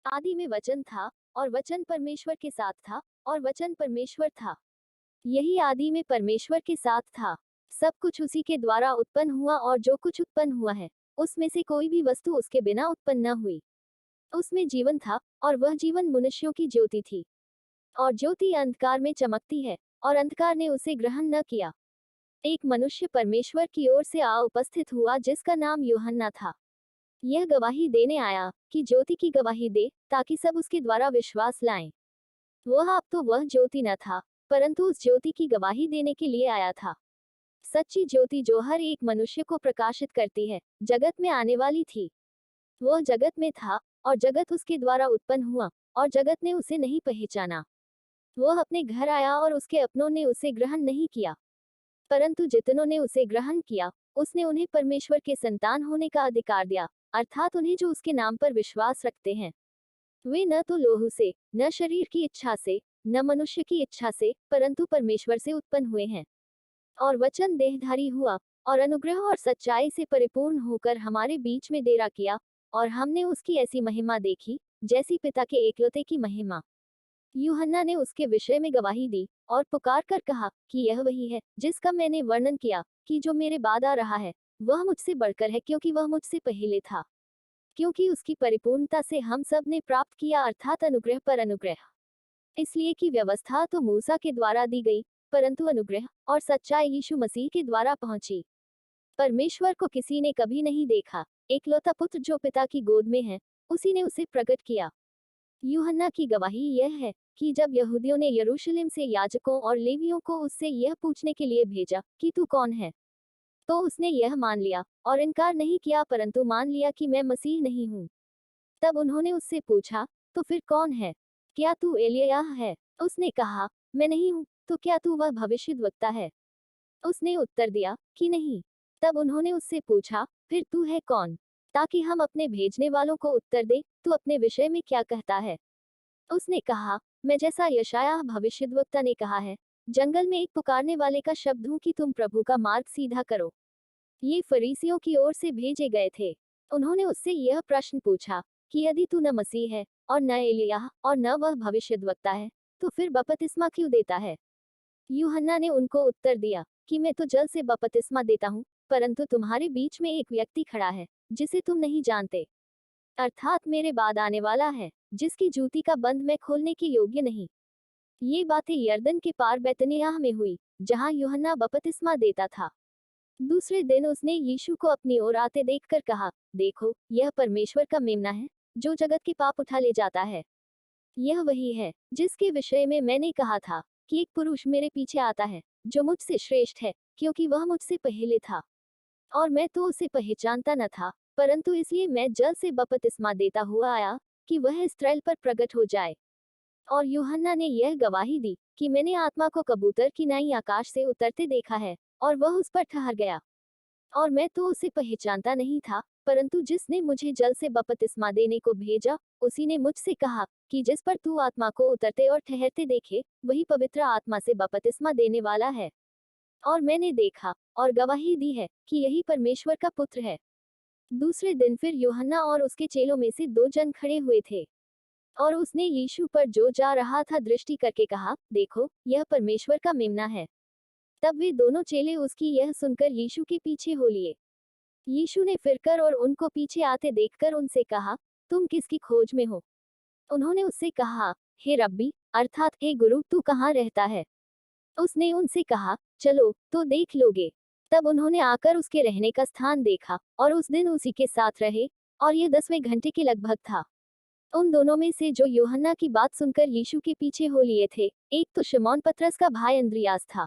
आदि में वचन था, और वचन परमेश्वर के साथ था, और वचन परमेश्वर था। यही आदि में परमेश्वर के साथ था। सब कुछ उसी के द्वारा उत्पन्न हुआ, और जो कुछ उत्पन्न हुआ है, उसमें से कोई भी वस्तु उसके बिना उत्पन्न न हुई। उसमें जीवन था, और वह जीवन मनुष्यों की ज्योति थी। और ज्योति अंधकार में चमकती है, और अंधकार ने उसे ग्रहण न किया। एक मनुष्य परमेश्वर की ओर से आ उपस्थित हुआ, जिसका नाम यूहन्ना था। यह गवाही देने आया, कि ज्योति की गवाही दे, ताकि सब उसके द्वारा विश्वास लाएं। वह अब तो वह ज्योति न था, परंतु उस ज्योति की गवाही देने के लिए आया था। सच्ची ज्योति जो हर एक मनुष्य को प्रकाशित करती है, जगत में आने वाली थी। वह जगत में था, और जगत उसके द्वारा उत्पन्न हुआ, और जगत ने उसे नहीं पहचाना। वह अपने घर आया, और उसके अपनों ने उसे ग्रहण नहीं किया। परंतु जितनों ने उसे ग्रहण किया, उसने उन्हें परमेश्वर के संतान होने का अधिकार दिया, अर्थात उन्हें जो उसके नाम पर विश्वास रखते हैं। वे न तो लोहू से, न शरीर की इच्छा से, न मनुष्य की इच्छा से, परंतु परमेश्वर से उत्पन्न हुए हैं। और वचन देहधारी हुआ, और अनुग्रह और सच्चाई से परिपूर्ण होकर हमारे बीच में डेरा किया, और हमने उसकी ऐसी महिमा देखी, जैसी पिता के एकलौते की महिमा। यूहन्ना ने उसके विषय में गवाही दी, और पुकार कर कहा, कि यह वही है, जिसका मैंने वर्णन किया, कि जो मेरे बाद आ रहा है, वह मुझसे बढ़कर है, क्योंकि वह मुझसे पहले था। क्योंकि उसकी परिपूर्णता से हम सब ने प्राप्त किया, अर्थात अनुग्रह पर अनुग्रह। इसलिए कि व्यवस्था तो मूसा के द्वारा दी गई, परंतु अनुग्रह और सच्चाई यीशु मसीह के द्वारा पहुंची। परमेश्वर को किसी ने कभी नहीं देखा, एकलौता पुत्र जो पिता की गोद में है, उसी ने उसे प्रकट किया। यूहन्ना की गवाही यह है, कि जब यहूदियों ने यरूशलेम से याजकों और लेवियों को उससे यह पूछने के लिए भेजा, कि तू कौन है, तो उसने यह मान लिया, और इनकार नहीं किया, परंतु मान लिया कि मैं मसीह नहीं हूँ। तब उन्होंने उससे पूछा, तो फिर कौन है? क्या तू एलिय्याह है? उसने कहा, मैं नहीं हूँ। तो क्या तू वह भविष्यद्वक्ता है? उसने उत्तर दिया, कि नहीं। तब उन्होंने उससे पूछा, फिर तू है कौन? ताकि हम अपने भेजने वालों को उत्तर दे, तू अपने विषय में क्या कहता है? उसने कहा, मैं जैसा यशायाह भविष्यद्वक्ता ने कहा है, जंगल में एक पुकारने वाले का शब्द हूँ, कि तुम प्रभु का मार्ग सीधा करो। ये फरीसियों की ओर से भेजे गए थे। उन्होंने उससे यह प्रश्न पूछा, कि यदि तू न मसीह है, और न एलिय्याह, और न वह भविष्यद्वक्ता है, तो फिर बपतिस्मा क्यों देता है? यूहन्ना ने उनको उत्तर दिया, कि मैं तो जल से बपतिस्मा देता हूँ, परंतु तुम्हारे बीच में एक व्यक्ति खड़ा है, जिसे तुम नहीं जानते, अर्थात मेरे बाद आने वाला है, जिसकी जूती का बंद मैं खोलने के योग्य नहीं। ये बातें यरदन के पार बैतनिय्याह में हुई, जहाँ यूहन्ना बपतिस्मा देता था। दूसरे दिन उसने यीशु को अपनी ओर आते देखकर कहा, देखो, यह परमेश्वर का मेमना है, जो जगत के पाप उठा ले जाता है। यह वही है, जिसके विषय में मैंने कहा था, कि एक पुरुष मेरे पीछे आता है, जो मुझसे श्रेष्ठ है, क्योंकि वह मुझसे पहले था। और मैं तो उसे पहचानता न था, परंतु इसलिए मैं जल से बपतिस्मा देता हुआ आया, कि वह इस्राएल पर प्रकट हो जाए। और यूहन्ना ने यह गवाही दी, कि मैंने आत्मा को कबूतर की नाई आकाश से उतरते देखा है, और वह उस पर ठहर गया। और मैं तो उसे पहचानता नहीं था, परंतु जिसने मुझे जल से बपतिस्मा देने को भेजा, उसी ने मुझसे कहा, कि जिस पर तू आत्मा को उतरते और ठहरते देखे, वही पवित्र आत्मा से बपतिस्मा देने वाला है। और मैंने देखा, और गवाही दी है, कि यही परमेश्वर का पुत्र है। दूसरे दिन फिर यूहन्ना और उसके चेलों में से दो जन खड़े हुए थे। और उसने यीशु पर जो जा रहा था दृष्टि करके कहा, देखो, यह परमेश्वर का मेमना है। तब वे दोनों चेले उसकी यह सुनकर यीशु के पीछे हो लिए। यीशु ने फिरकर और उनको पीछे आते देखकर उनसे कहा, तुम किसकी खोज में हो? उन्होंने उससे कहा, हे रब्बी, अर्थात हे गुरु, तू कहाँ रहता है? उसने उनसे कहा, चलो, तो देख लोगे। तब उन्होंने आकर उसके रहने का स्थान देखा, और उस दिन उसी के साथ रहे, और ये 10वें घंटे के लगभग था। उन दोनों में से जो यूहन्ना की बात सुनकर यीशु के पीछे हो लिए थे, एक तो शिमोन पतरस का भाई अंद्रियास था,